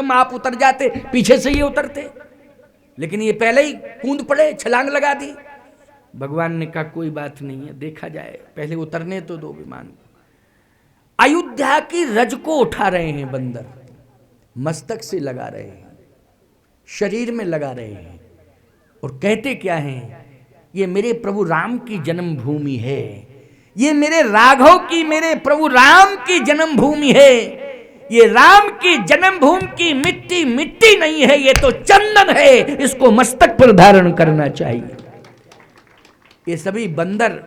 आप उतर जाते, पीछे से ये उतरते, लेकिन ये पहले ही कूद पड़े, छलांग लगा दी। भगवान ने कहा कोई बात नहीं है, देखा जाए, पहले उतरने तो दो विमान। अयोध्या की रज को उठा रहे हैं बंदर, मस्तक से लगा रहे हैं, शरीर में लगा रहे हैं, और कहते क्या हैं, ये मेरे प्रभु राम की जन्मभूमि है, ये मेरे राघव की, मेरे प्रभु राम की जन्मभूमि है, ये राम की जन्मभूमि की मिट्टी मिट्टी नहीं है, ये तो चंदन है, इसको मस्तक पर धारण करना चाहिए। ये सभी बंदर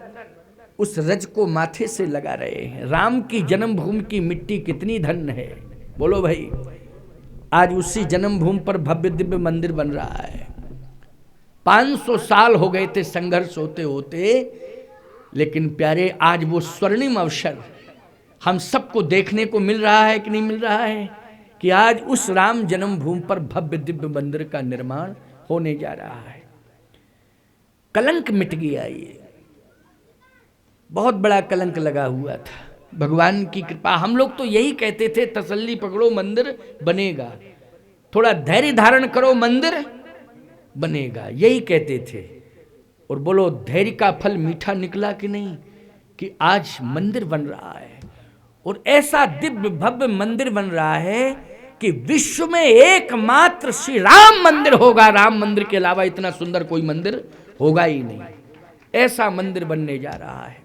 उस रज को माथे से लगा रहे हैं। राम की जन्मभूमि की मिट्टी कितनी धन्य है, बोलो भाई। आज उसी जन्मभूमि पर भव्य दिव्य मंदिर बन रहा है। 500 साल हो गए थे संघर्ष होते होते, लेकिन प्यारे आज वो स्वर्णिम अवसर हम सबको देखने को मिल रहा है कि नहीं मिल रहा है, कि आज उस राम जन्मभूमि पर भव्य दिव्य मंदिर का निर्माण होने जा रहा है। कलंक मिट गया, ये बहुत बड़ा कलंक लगा हुआ था। भगवान की कृपा, हम लोग तो यही कहते थे, तसल्ली पकड़ो मंदिर बनेगा, थोड़ा धैर्य धारण करो मंदिर बनेगा, यही कहते थे। और बोलो धैर्य का फल मीठा निकला कि नहीं, कि आज मंदिर बन रहा है, और ऐसा दिव्य भव्य मंदिर बन रहा है कि विश्व में एकमात्र श्री राम मंदिर होगा। राम मंदिर के अलावा इतना सुंदर कोई मंदिर होगा ही नहीं, ऐसा मंदिर बनने जा रहा है।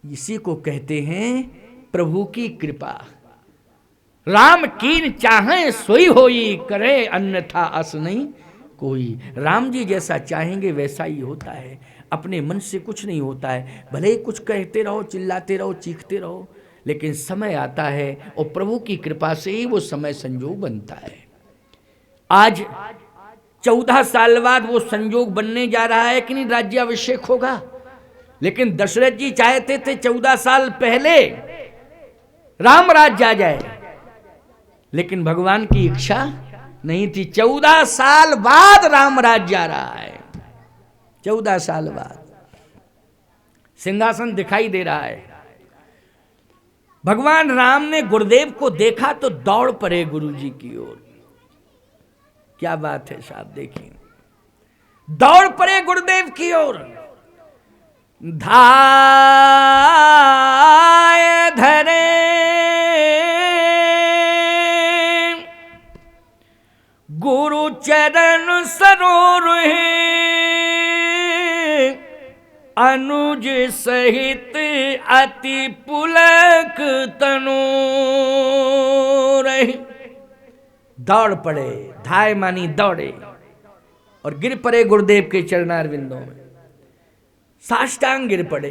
इसी को कहते हैं प्रभु की कृपा। राम कीन चाहे सोई होई, करे अन्यथा अस नहीं कोई। राम जी जैसा चाहेंगे वैसा ही होता है, अपने मन से कुछ नहीं होता है। भले ही कुछ कहते रहो, चिल्लाते रहो, चीखते रहो, लेकिन समय आता है और प्रभु की कृपा से ही वो समय संजोग बनता है। आज 14 साल बाद वो संजोग बनने जा रहा है कि नहीं, राज्याभिषेक होगा। लेकिन दशरथ जी चाहते थे 14 साल पहले राम राज्य आ जाए, लेकिन भगवान की इच्छा नहीं थी। 14 साल बाद राम राज्य आ रहा है, 14 साल बाद सिंहासन दिखाई दे रहा है। भगवान राम ने गुरुदेव को देखा तो दौड़ पड़े गुरु जी की ओर। क्या बात है साहब, देखिए, दौड़ पड़े गुरुदेव की ओर। धाय धरे गुरु चरण सरोर अनुज सहित अति पुलक तनु रहे। दौड़ पड़े, धाय मानी दौड़े, और गिर पड़े गुरुदेव के चरणारविंदों में, साष्टांग गिर पड़े।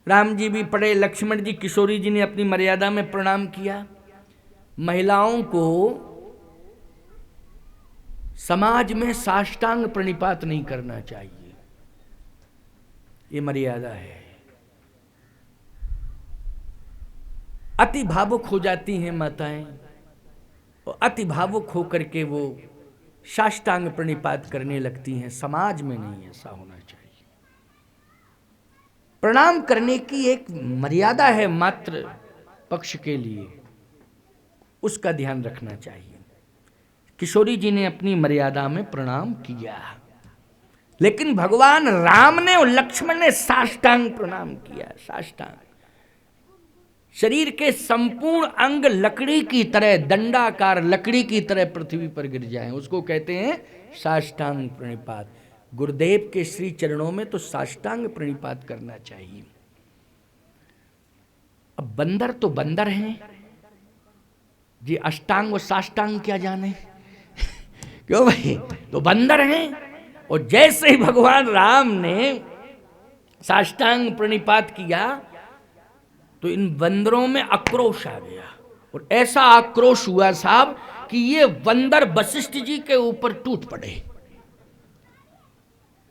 राम जी भी पड़े, लक्ष्मण जी, किशोरी जी ने अपनी मर्यादा में प्रणाम किया। महिलाओं को समाज में साष्टांग प्रणिपात नहीं करना चाहिए, ये मर्यादा है। अति भावुक हो जाती हैं माताएं, और अति भावुक होकर के वो साष्टांग प्रणिपात करने लगती हैं। समाज में नहीं ऐसा होना चाहिए। प्रणाम करने की एक मर्यादा है मात्र पक्ष के लिए, उसका ध्यान रखना चाहिए। किशोरी जी ने अपनी मर्यादा में प्रणाम किया, लेकिन भगवान राम ने और लक्ष्मण ने साष्टांग प्रणाम किया। साष्टांग, शरीर के संपूर्ण अंग लकड़ी की तरह, दंडाकार लकड़ी की तरह पृथ्वी पर गिर जाएं, उसको कहते हैं साष्टांग प्रणिपात। गुरुदेव के श्री चरणों में तो साष्टांग प्रणिपात करना चाहिए। अब बंदर तो बंदर हैं जी, अष्टांग और साष्टांग क्या जाने क्यों भाई, तो बंदर हैं। और जैसे ही भगवान राम ने साष्टांग प्रणिपात किया तो इन बंदरों में आक्रोश आ गया, और ऐसा आक्रोश हुआ साहब कि ये बंदर वशिष्ठ जी के ऊपर टूट पड़े।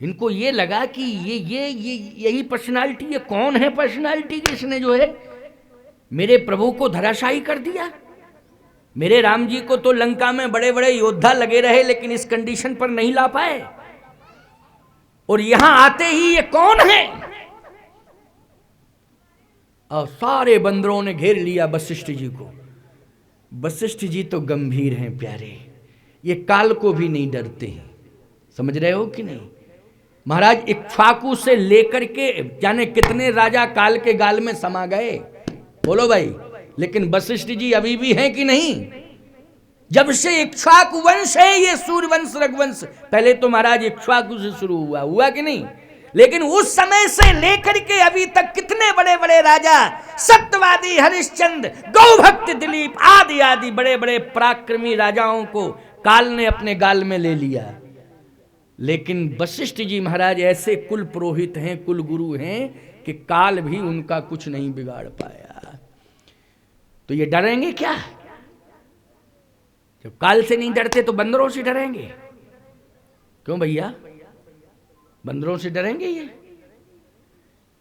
इनको ये लगा कि ये यही पर्सनालिटी, ये कौन है पर्सनालिटी कि इसने जो है मेरे प्रभु को धराशायी कर दिया। मेरे राम जी को तो लंका में बड़े बड़े योद्धा लगे रहे, लेकिन इस कंडीशन पर नहीं ला पाए, और यहां आते ही ये कौन है। और सारे बंदरों ने घेर लिया वशिष्ठ जी को। वशिष्ठ जी तो गंभीर हैं प्यारे, ये काल को भी नहीं डरते हैं, समझ रहे हो कि नहीं। महाराज इक्ष्वाकु से लेकर के जाने कितने राजा काल के गाल में समा गए, बोलो भाई, लेकिन वशिष्ठ जी अभी भी हैं कि नहीं। जब से इक्ष्वाकु वंश है ये सूर्यवंश रघुवंश, पहले तो महाराज इक्ष्वाकु से शुरू हुआ कि नहीं, लेकिन उस समय से लेकर के अभी तक कितने बड़े बड़े राजा, सत्यवादी हरिश्चंद्र, गौभक्त दिलीप आदि आदि बड़े बड़े पराक्रमी राजाओं को काल ने अपने गाल में ले लिया। लेकिन वशिष्ठ जी महाराज ऐसे कुल पुरोहित हैं, कुल गुरु हैं कि काल भी उनका कुछ नहीं बिगाड़ पाया। तो ये डरेंगे क्या? जब काल से नहीं डरते तो बंदरों से डरेंगे क्यों भैया? बंदरों से डरेंगे ये?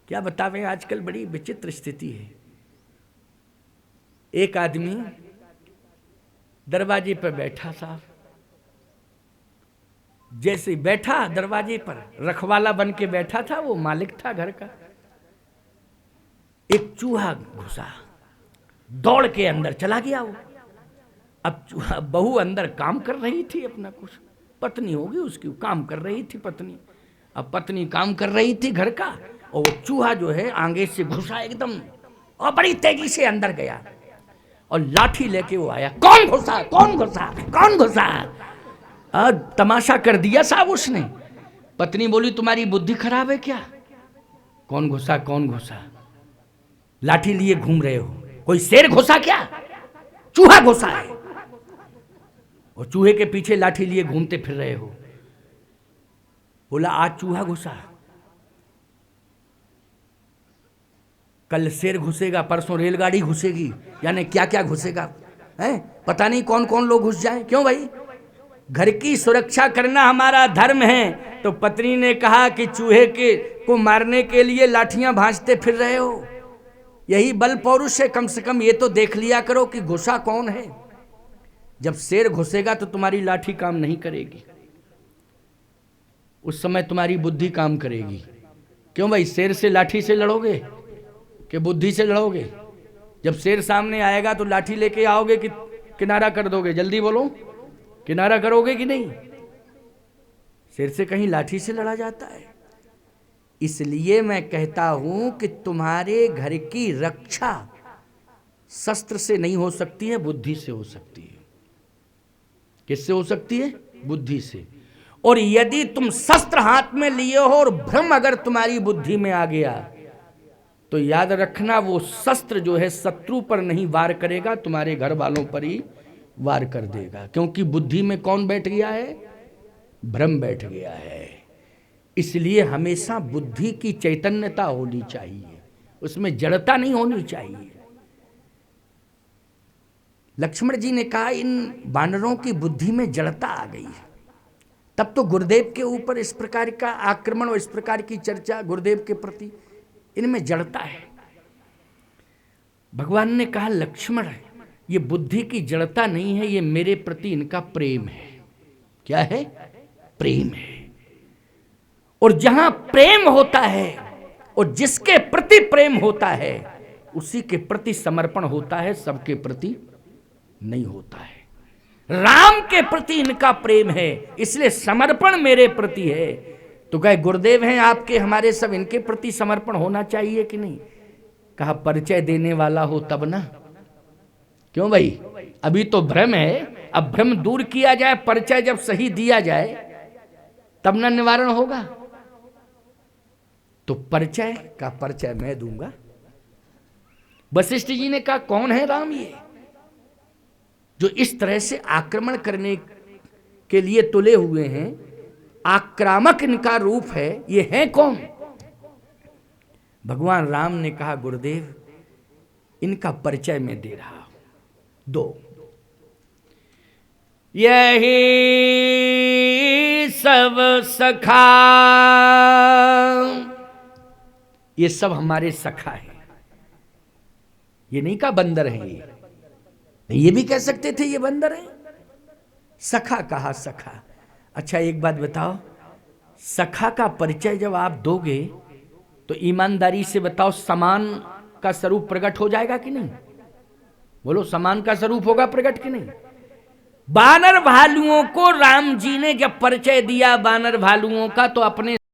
क्या बतावें, आजकल बड़ी विचित्र स्थिति है। एक आदमी दरवाजे पर बैठा साहब, जैसे बैठा दरवाजे पर, रखवाला बन के बैठा था, वो मालिक था घर का, एक चूहा घुसा, दौड़ के अंदर चला गया वो। अब चूहा, बहू अंदर काम कर रही थी अपना, कुछ पत्नी होगी उसकी, काम कर रही थी पत्नी, अब पत्नी काम कर रही थी घर का, और वो चूहा जो है आगे से घुसा एकदम, और बड़ी तेजी से अंदर गया, और लाठी लेके वो आया, कौन घुसा कौन घुसा कौन घुसा, तमाशा कर दिया साहब उसने। पत्नी बोली तुम्हारी बुद्धि खराब है क्या, कौन घुसा कौन घुसा, लाठी लिए घूम रहे हो, कोई शेर घुसा क्या, चूहा घुसा है, और चूहे के पीछे लाठी लिए घूमते फिर रहे हो। बोला आज चूहा घुसा, कल शेर घुसेगा, परसों रेलगाड़ी घुसेगी, यानी क्या क्या घुसेगा है, पता नहीं कौन कौन लोग घुस जाए। क्यों भाई, घर की सुरक्षा करना हमारा धर्म है। तो पत्नी ने कहा कि चूहे को मारने के लिए लाठियां भांजते फिर रहे हो, यही बल पौरुष है, कम से कम ये तो देख लिया करो कि घुसा कौन है। जब शेर घुसेगा तो तुम्हारी लाठी काम नहीं करेगी, उस समय तुम्हारी बुद्धि काम करेगी। क्यों भाई, शेर से लाठी से लड़ोगे कि बुद्धि से लड़ोगे? जब शेर सामने आएगा तो लाठी लेके आओगे कि किनारा कर दोगे? जल्दी बोलो, किनारा करोगे कि नहीं? शेर से कहीं लाठी से लड़ा जाता है। इसलिए मैं कहता हूं कि तुम्हारे घर की रक्षा शस्त्र से नहीं हो सकती है, बुद्धि से हो सकती है। किससे हो सकती है? बुद्धि से। और यदि तुम शस्त्र हाथ में लिए हो और भ्रम अगर तुम्हारी बुद्धि में आ गया तो याद रखना वो शस्त्र जो है शत्रु पर नहीं वार करेगा, तुम्हारे घर वालों पर ही वार कर देगा। क्योंकि बुद्धि में कौन बैठ गया है? भ्रम बैठ गया है। इसलिए हमेशा बुद्धि की चैतन्यता होनी चाहिए, उसमें जड़ता नहीं होनी चाहिए। लक्ष्मण जी ने कहा इन वानरों की बुद्धि में जड़ता आ गई है। तब तो गुरुदेव के ऊपर इस प्रकार का आक्रमण और इस प्रकार की चर्चा गुरुदेव के प्रति, इनमें जड़ता है। भगवान ने कहा लक्ष्मण ये बुद्धि की जड़ता नहीं है, ये मेरे प्रति इनका प्रेम है। क्या है? प्रेम है। और जहां प्रेम होता है और जिसके प्रति प्रेम होता है उसी के प्रति समर्पण होता है, सबके प्रति नहीं होता है। राम के प्रति इनका प्रेम है, इसलिए समर्पण मेरे प्रति है। तो कहे गुरुदेव हैं आपके, हमारे सब इनके प्रति समर्पण होना चाहिए कि नहीं? कहा परिचय देने वाला हो तब ना। क्यों भाई, अभी तो भ्रम है, अब भ्रम दूर किया जाए, परिचय जब सही दिया जाए तब ना निवारण होगा। तो परिचय का परिचय मैं दूंगा। वशिष्ठ जी ने कहा कौन है राम ये जो इस तरह से आक्रमण करने के लिए तुले हुए हैं, आक्रामक इनका रूप है, ये है कौन? भगवान राम ने कहा गुरुदेव इनका परिचय मैं दे रहा हूं। दो, यही सब सखा, ये सब हमारे सखा है। ये नहीं कहा बंदर है, ये भी कह सकते थे ये बंदर है। सखा कहा, सखा। अच्छा एक बात बताओ, सखा का परिचय जब आप दोगे तो ईमानदारी से बताओ समान का स्वरूप प्रकट हो जाएगा कि नहीं? बोलो समान का स्वरूप होगा प्रकट कि नहीं? बानर भालुओं को राम जी ने जब परिचय दिया बानर भालुओं का, तो अपने